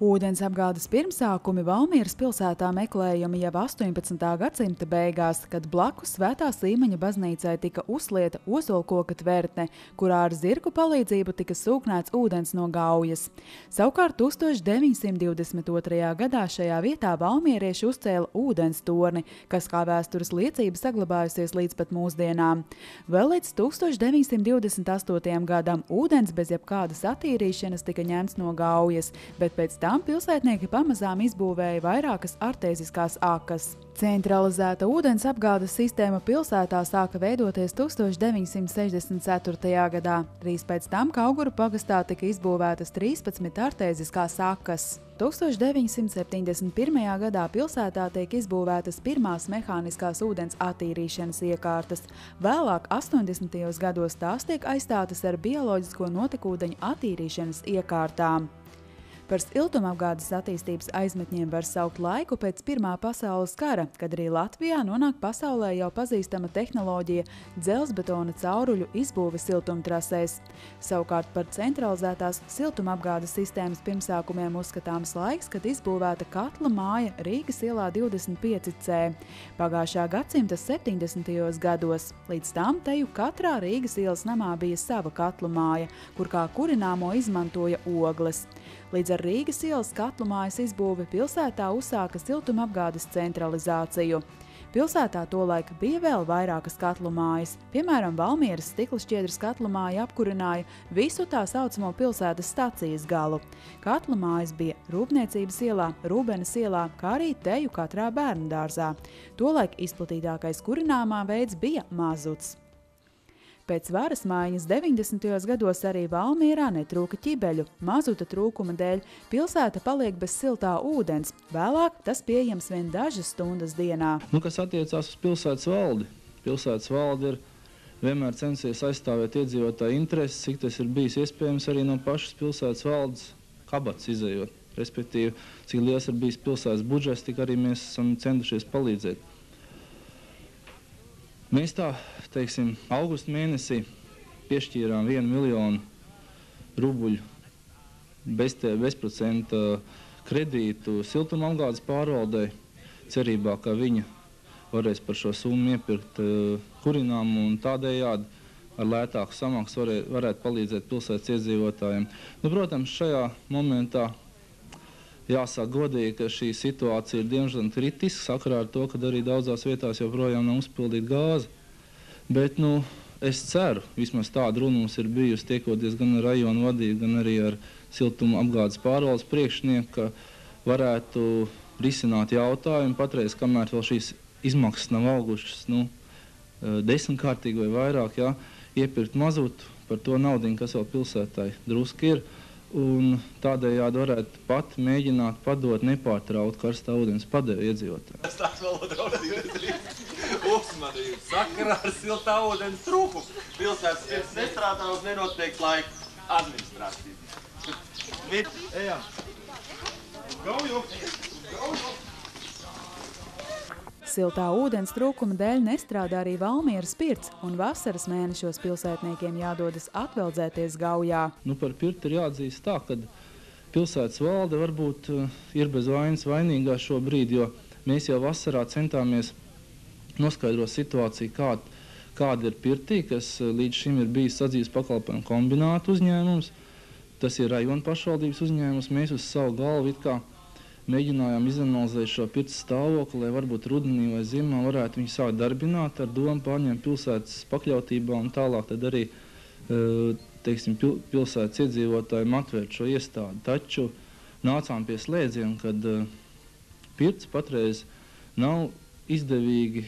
Ūdensapgādes pirmsākumi Valmieras pilsētā meklējami jau 18. gadsimta beigās, kad blakus Svētās Līmeņa baznīcai tika uzlieta ozolkoka tvertne, kurā ar zirgu palīdzību tika sūknēts ūdens no Gaujas. Savukārt 1922. gadā šajā vietā valmierieši uzcēla ūdens torni, kas kā vēstures liecība saglabājusies līdz pat mūsdienām. Vēl līdz 1928. gadam ūdens bez jebkādas attīrīšanas tika ņemts no Gaujas, bet pēc tam pilsētnieki pamazām izbūvēja vairākas artēziskās akas. Centralizēta ūdens apgādes sistēma pilsētā sāka veidoties 1964. gadā. Drīz pēc tam Kauguru pagastā tika izbūvētas 13 artēziskās akas. 1971. gadā pilsētā tiek izbūvētas pirmās mehāniskās ūdens attīrīšanas iekārtas. Vēlāk 80. gados tās tiek aizstātas ar bioloģisko notekūdeņu attīrīšanas iekārtām. Par siltumapgādes attīstības aizmetņiem var saukt laiku pēc Pirmā pasaules kara, kad arī Latvijā nonāk pasaulē jau pazīstama tehnoloģija dzelzbetona cauruļu izbūve siltumtrasēs. Savukārt par centralizētās siltumapgādes sistēmas pirmsākumiem uzskatāms laiks, kad izbūvēta katla māja Rīgas ielā 25C. Pagājušā gadsimta 70. gados. Līdz tam teju katrā Rīgas ielas namā bija sava katla māja, kur kā kurināmo izmantoja ogles. Līdz ar Rīgas ielas katlu mājas izbūvi pilsētā uzsāka siltumapgādes centralizāciju. Pilsētā tolaik bija vēl vairākas katlu mājas. Piemēram, Valmieras Stikla-šķiedras katlu māja apkurināja visu tā saucamo pilsētas stacijas galu. Katlu mājas bija Rūpniecības ielā, Rūbenes ielā, kā arī teju katrā bērnu dārzā. Tolaik izplatītākais kurināmā veids bija mazuts. Pēc varas maiņas 90. gados arī Valmierā netrūka ķibeļu. Mazuta trūkuma dēļ pilsēta paliek bez siltā ūdens. Vēlāk tas pieejams vien dažas stundas dienā. Kas attiecās uz pilsētas valdi. Pilsētas valde ir vienmēr censies aizstāvēt iedzīvotāju intereses, cik tas ir bijis iespējams arī no pašas pilsētas valdes kabatas izejot. Respektīvi, cik liels ir bijis pilsētas budžets, tik arī mēs esam centušies palīdzēt. Mēs teiksim, augusta mēnesī piešķīrām 1 miljonu rubļu bezprocenta kredītu siltumapgādes pārvaldei, cerībā, ka viņa varēs par šo summu iepirkt kurināmu un tādējādi ar lētāku samaksu varētu palīdzēt pilsētas iedzīvotājiem. Protams, šajā momentā jāsāk godīgi, ka šī situācija ir diemžēl kritiska sakarā ar to, ka arī daudzās vietās joprojām nav uzpildīta gāze. Bet, es ceru, vismaz tāda runa mums ir bijusi tiekoties gan ar rajonu vadību, gan arī ar siltuma apgādes pārvaldes priekšnieku, ka varētu risināt jautājumu patreiz, kamēr vēl šīs izmaksas nav augušas, 10-kārtīgi vai vairāk, iepirkt mazutu par to naudiņu, kas vēl pilsētai druski ir. Un tādējādi varētu pat mēģināt padot nepārtraukt karstā ūdens padevi iedzīvotājiem. Es tās valodu raudzīju, uzmanību sakarā ar siltā ūdens trūkumu. Pilsētas pirms nestrādā uz nenoteiktu laiku administrāciju. Ejam. Gauju! Gauju! Siltā ūdens trūkuma dēļ nestrādā arī Valmieras pirts, un vasaras mēnešos pilsētniekiem jādodas atveldzēties Gaujā. Par pirti ir jāatzīst tā, ka pilsētas valde varbūt ir bez vainas vainīgā šobrīd, jo mēs jau vasarā centāmies noskaidrot situāciju, kāda ir pirtī, kas līdz šim ir bijis sadzīves pakalpojumu kombinātu uzņēmums. Tas ir rajona pašvaldības uzņēmums. Mēs uz savu galvu it kā mēģinājām izanalizēt šo pirts stāvokli, lai varbūt rudenī vai ziemā varētu viņu sākt darbināt ar domu pārņemt pilsētas pakļautībā un tālāk tad arī pilsētas iedzīvotājiem atvērt šo iestādi. Taču nācām pie slēdziena, kad pirts patreiz nav izdevīgi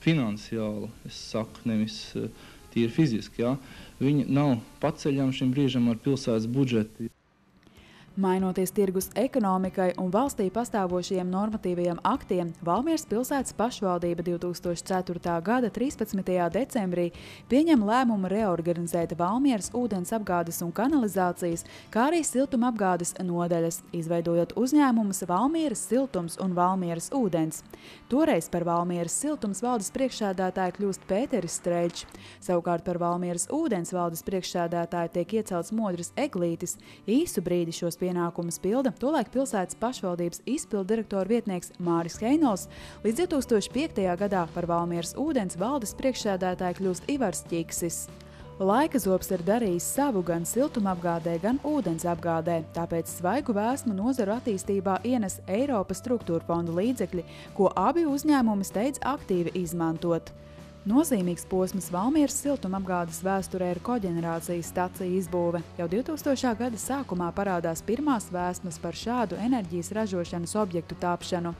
finansiāli, es saku, nevis tīri fiziski. Viņi nav paceļami šim brīžam ar pilsētas budžetu. Mainoties tirgus ekonomikai un valstī pastāvošajiem normatīvajiem aktiem, Valmieras pilsētas pašvaldība 2004. gada 13. decembrī pieņem lēmumu reorganizēt Valmieras ūdens apgādes un kanalizācijas, kā arī siltumapgādes nodaļas, izveidojot uzņēmumus Valmieras siltums un Valmieras ūdens. Toreiz par Valmieras siltums valdes priekšsēdētāju kļūst Pēteris Streļķis. Savukārt par Valmieras ūdens valdes priekšsēdētāju tiek iecelts Modris Eglītis. Īsu brīdi šos pienākumus pilda tolaik pilsētas pašvaldības izpilddirektora vietnieks Māris Heinols. Līdz 2005. gadā par Valmieras ūdens valdes priekšsēdētāju kļūst Ivars Ķiksis. Laika zobs ir darījis savu gan siltumapgādē, gan ūdens apgādē, tāpēc svaigu vēsmu nozaru attīstībā ienes Eiropas struktūra fondu līdzekļi, ko abi uzņēmumi steidz aktīvi izmantot. Nozīmīgs posms Valmieras siltumapgādes vēsturē ir koģenerācijas stacija izbūve. Jau 2000. gada sākumā parādās pirmās vēsmas par šādu enerģijas ražošanas objektu tapšanu.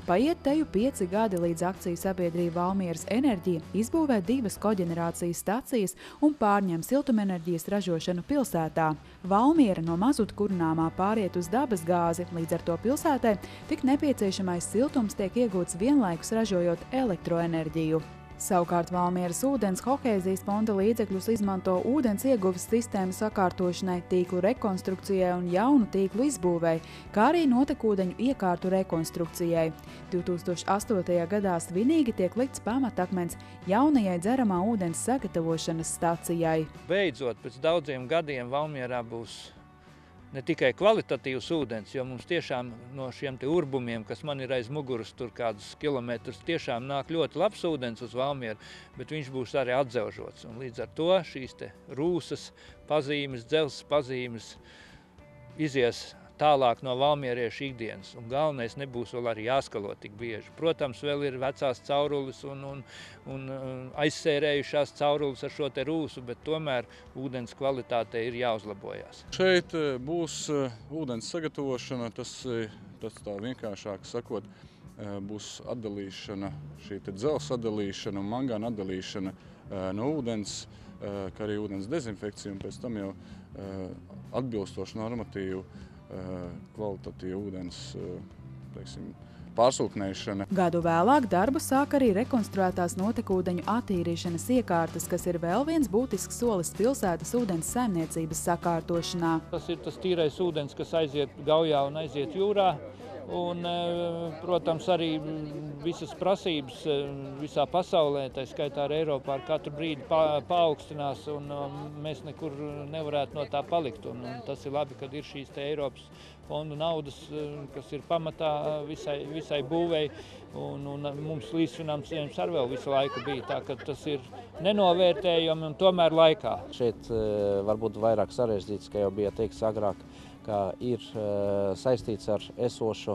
Paiet teju 5 gadi līdz akciju sabiedrība Valmieras enerģija izbūvē 2 koģenerācijas stacijas un pārņem siltumenerģijas ražošanu pilsētā. Valmiera no mazutu kurināmā pāriet uz dabas gāzi, līdz ar to pilsētai tik nepieciešamais siltums tiek iegūts vienlaikus ražojot elektroenerģiju. Savukārt Valmieras ūdens Kohēzijas fonda līdzekļus izmanto ūdens ieguves sistēmu sakārtošanai, tīklu rekonstrukcijai un jaunu tīklu izbūvei, kā arī notekūdeņu iekārtu rekonstrukcijai. 2008. gadā svinīgi tiek likts pamatakmens jaunajai dzeramā ūdens sagatavošanas stacijai. Beidzot, pēc daudziem gadiem Valmierā būs ne tikai kvalitatīvs ūdens, jo mums tiešām no šiem te urbumiem, kas man ir aiz muguras tur kādus kilometrus, tiešām nāk ļoti labs ūdens uz Valmieru, bet viņš būs arī atdzaužots. Un līdz ar to šīs te rūsas pazīmes, dzelzs pazīmes izies tālāk no valmieriešu ikdienas. Un galvenais nebūs vēl arī jāskalo tik bieži. Protams, vēl ir vecās caurules un aizsērējušās caurules ar šo te rūsu, bet tomēr ūdens kvalitāte ir jāuzlabojās. Šeit būs ūdens sagatavošana, tas tā vienkāršāk sakot, būs atdalīšana, šī te dzelzs atdalīšana un mangāna atdalīšana no ūdens, kā arī ūdens dezinfekcija, un pēc tam jau atbilstoši normatīvu kvalitatīva ūdens, teiksim, pārsūknēšana. Gadu vēlāk darbu sāk arī rekonstruētās notekūdeņu attīrīšanas iekārtas, kas ir vēl viens būtisks solis pilsētas ūdens saimniecības sakārtošanā. Tas ir tas tīrais ūdens, kas aiziet Gaujā un aiziet jūrā. Un, protams, arī visas prasības visā pasaulē, tā skaitā ar Eiropā, ar katru brīdi paaugstinās, un mēs nekur nevarētu no tā palikt. Un tas ir labi, kad ir šīs te Eiropas fondu naudas, kas ir pamatā visai būvei, un mums līdzfinansējums arī vēl visu laiku bija, tā ka tas ir nenovērtējami un tomēr laikā. Šeit varbūt vairāk sarežģīts, kā jau bija teikts agrāk, ka ir saistīts ar esošu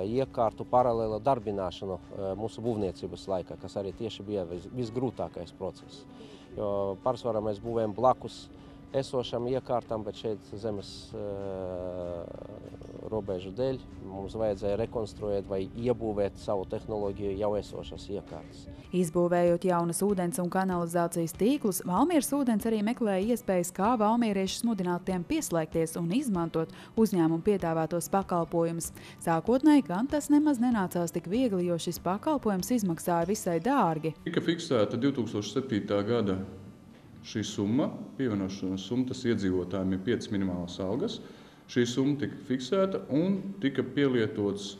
iekārtu paralēla darbināšanu mūsu būvniecības laikā, kas arī tieši bija visgrūtākais process. Jo pārsvarā mēs būvējam blakus esošam iekārtam, bet šeit zemes robežu dēļ mums vajadzēja rekonstruēt vai iebūvēt savu tehnoloģiju jau esošas iekārtas. Izbūvējot jaunas ūdens un kanalizācijas tīklus, Valmieras ūdens arī meklēja iespējas, kā valmieriešus mudināt tiem pieslēgties un izmantot uzņēmumu piedāvātos pakalpojumus. Sākotnēji gan tas nemaz nenācās tik viegli, jo šis pakalpojums izmaksāja visai dārgi. Tika fiksēta 2007. gada šī summa, pievienošanas summa, tas iedzīvotājiem ir 5 minimālās algas. Šī summa tika fiksēta un tika pielietots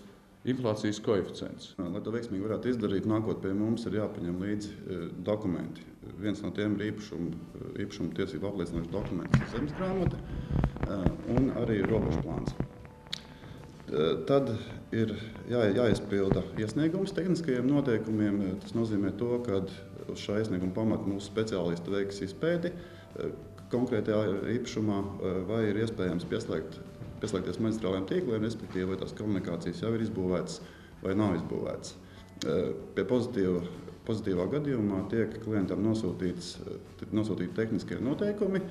inflācijas koeficients. Lai to veiksmīgi varētu izdarīt, nākot pie mums ir jāpaņem līdzi dokumenti. Viens no tiem ir īpašuma tiesību apliecinošs dokuments, zemesgrāmata un arī robežplāns. Tad ir jāizpilda iesniegums tehniskajiem noteikumiem. Tas nozīmē to, ka uz šā iesnieguma pamata mūsu speciālisti veiks izpēti konkrētajā īpašumā, vai ir iespējams pieslēgties maģistrālajiem tīkliem, respektīvi, vai tās komunikācijas jau ir izbūvētas vai nav izbūvētas. Pie pozitīvā gadījumā tiek klientam nosūtīti tehniskie noteikumi,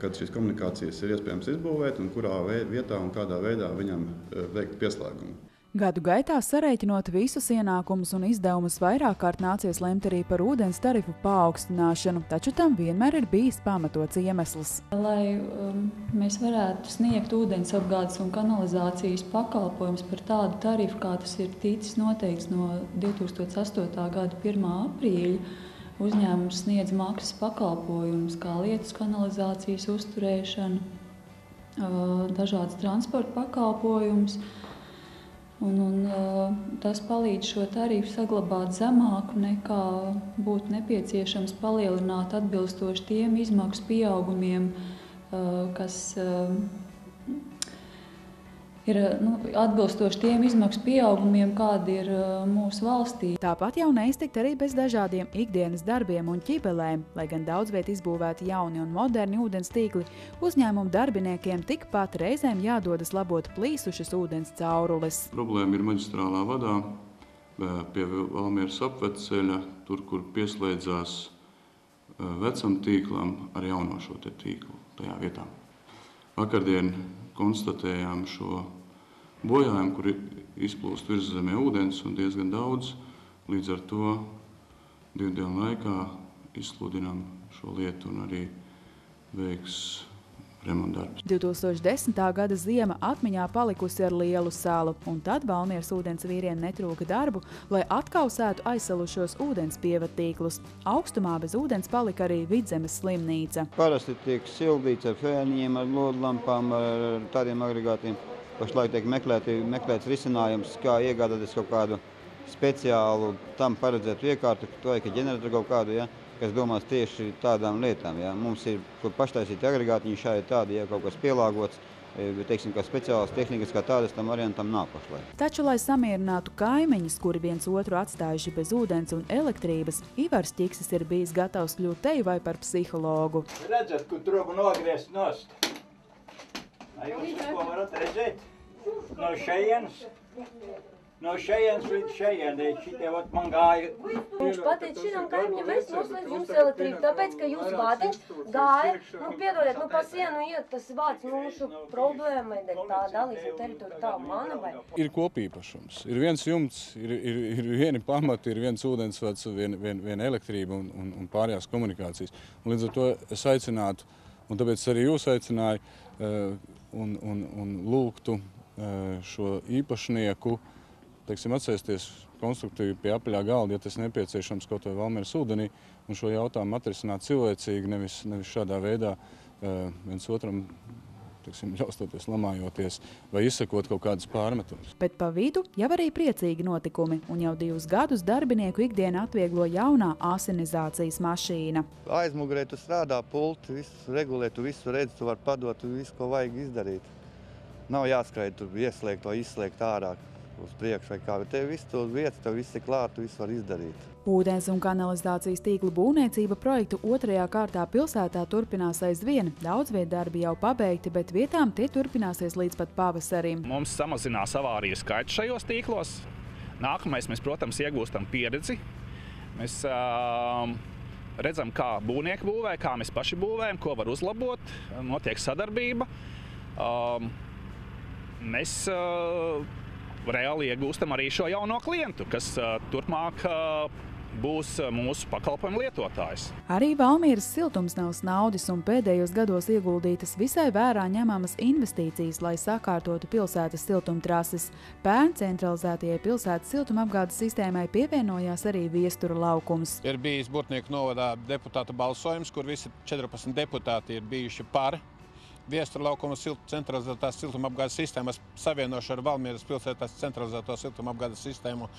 kad šīs komunikācijas ir iespējams izbūvēt un kurā vietā un kādā veidā viņam veikt pieslēgumu. Gadu gaitā sarēķinot visus ienākumus un izdevumus vairāk kārt nācies lemt arī par ūdens tarifu paaugstināšanu, taču tam vienmēr ir bijis pamatots iemesls. Lai mēs varētu sniegt ūdens apgādes un kanalizācijas pakalpojumus par tādu tarifu, kā tas ir ticis noteikts no 2008. gada 1. aprīļa, uzņēmums sniedz maksas pakalpojumus, kā lietus kanalizācijas uzturēšana, dažādas transporta pakalpojumus. Tas palīdz šo tarifu saglabāt zemāku nekā būtu nepieciešams palielināt atbilstoši tiem izmaksu pieaugumiem, kas ir atbilstoši tiem izmaksu pieaugumiem, kādi ir mūsu valstī. Tāpat jau neiztikt arī bez dažādiem ikdienas darbiem un ķibelēm, lai gan daudz viet izbūvēti jauni un moderni ūdens tīkli, uzņēmumu darbiniekiem tikpat reizēm jādodas labot plīsušas ūdens caurules. Problēma ir maģistrālā vadā pie Valmieras apvedceļa, tur, kur pieslēdzās vecam tīklam ar jauno šo te tīklu tajā vietā. Vakardien konstatējām šo bojājumu, kur izplūst virszemē ūdens un diezgan daudz. Līdz ar to 2 dienu laikā izsludinām šo lietu un arī veiks remontdarbus. 2010. gada ziema atmiņā palikusi ar lielu salu, un tad Valmieras ūdens vīriem netrūka darbu, lai atkausētu aizsalušos ūdens pievatīklus. Augstumā bez ūdens palika arī Vidzemes slimnīca. Parasti tiek sildīts ar fēniņiem, ar lodlampām, ar tādiem agregātiem. Pašlaik tiek meklēts risinājums, kā iegādāties kaut kādu speciālu tam paredzētu iekārtu, vai ģeneratoru kaut kādu, kas domās tieši tādām lietām. Mums ir paštaisīti agregātiņi šādi tādi, kaut kas pielāgots, teiksim, kā speciālas tehnikas, kā tādas tam variantam nav pašlaik. Taču, lai samierinātu kaimiņus, kuri viens otru atstājuši bez ūdens un elektrības, Ivars Ķiksis ir bijis gatavs kļūt teju vai par psihologu. Redzat, kur trobu nogriezt nost? Jūs ko varat redzēt? No šejienes līdz šejienei, šitie vat man gāja. Viņš pateica šitam kaimiņam, es noslēdzu jums elektrību, tāpēc, ka jūs vātiņš gāja, piedodiet, pa sienu iet tas vārds mūsu problēma, tā dalīsim teritoriju tā mana vai. Ir kopīpašums, ir viens jumts, ir vieni pamati, ir viens ūdensvads, viena elektrība un pārējās komunikācijas. Un līdz ar to es aicinātu, un tāpēc arī jūs aicināju un lūgtu šo īpašnieku, teiksim, atsēsties konstruktīvi pie apaļā galda, ja tas nepieciešams kaut vai Valmieras ūdenī, un šo jautājumu atrisināt cilvēcīgi, nevis šādā veidā viens otram, teiksim, ļaustoties, lamājoties vai izsakot kaut kādas pārmetumus. Bet pa vidu jau arī priecīgi notikumi, un jau 2 gadus darbinieku ikdienu atvieglo jaunā asinizācijas mašīna. Aizmugurē tu strādā pulti, visu regulē, tu visu redzi, tu vari padot, tu visu, ko vajag izdarīt. Nav jāskraid tur ieslēgt vai izslēgt ārā uz priekšu vai kā, bet tev viss tur vietas, tev viss ir klāt, tu visu var izdarīt. Ūdens un kanalizācijas tīklu būvniecība projektu 2. kārtā pilsētā turpinās aizvien. Daudz viet darbi jau pabeigti, bet vietām tie turpināsies līdz pat pavasarim. Mums samazinās avāriju skaits šajos tīklos. Nākamais mēs, protams, iegūstam pieredzi. Mēs redzam, kā būvnieki būvē, kā mēs paši būvējam, ko var uzlabot, notiek sadarbība. Mēs reāli iegūstam arī šo jauno klientu, kas turpmāk būs mūsu pakalpojumu lietotājs. Arī Valmieras siltums nav snaudis un pēdējos gados ieguldītas visai vērā ņemamas investīcijas, lai sakārtotu pilsētas siltumtrases. Pērn centralizētajai pilsētas siltumapgādes sistēmai pievienojās arī Viestura laukums. Ir bijis Burtnieku novadā deputāta balsojums, kur visi 14 deputāti ir bijuši par Viestura laukuma centralizētās siltumapgādes sistēmas savienošu ar Valmieras pilsētas centralizēto siltumapgādes sistēmu.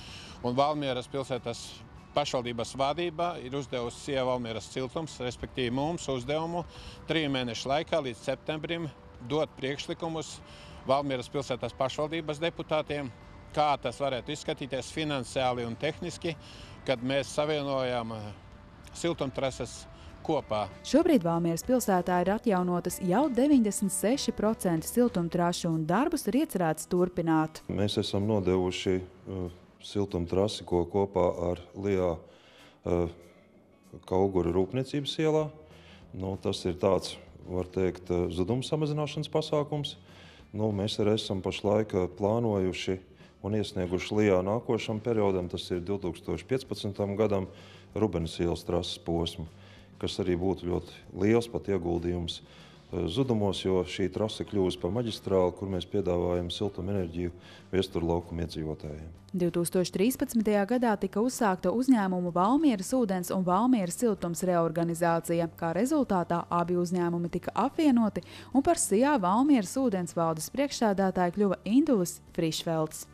Un Valmieras pilsētas pašvaldības vadība ir uzdevusi Valmieras siltums, respektīvi mums uzdevumu 3 mēnešu laikā līdz septembrim dot priekšlikumus Valmieras pilsētas pašvaldības deputātiem, kā tas varētu izskatīties finansiāli un tehniski, kad mēs savienojam siltumtrases kopā. Šobrīd Valmieras pilsētā ir atjaunotas jau 96% siltumtrašu un darbus ir iecerēts turpināt. Mēs esam nodevuši siltumtrasi, ko kopā ar Lijā Kaugura rūpniecības ielā. Tas ir tāds, var teikt, zuduma samazināšanas pasākums. Mēs arī esam pašlaik plānojuši un iesnieguši Lijā nākošam periodam, tas ir 2015. gadam, Rubenes ielas trases posmu, kas arī būtu ļoti liels pat ieguldījums zudumos, jo šī trase kļūst par maģistrāli, kur mēs piedāvājam siltumenerģiju Viestura laukuma iedzīvotājiem. 2013. gadā tika uzsākta uzņēmumu Valmieras ūdens un Valmieras siltums reorganizācija. Kā rezultātā abi uzņēmumi tika apvienoti un par SIA Valmieras ūdens valdes priekšsēdētāju kļuva Indulis Frišvelds.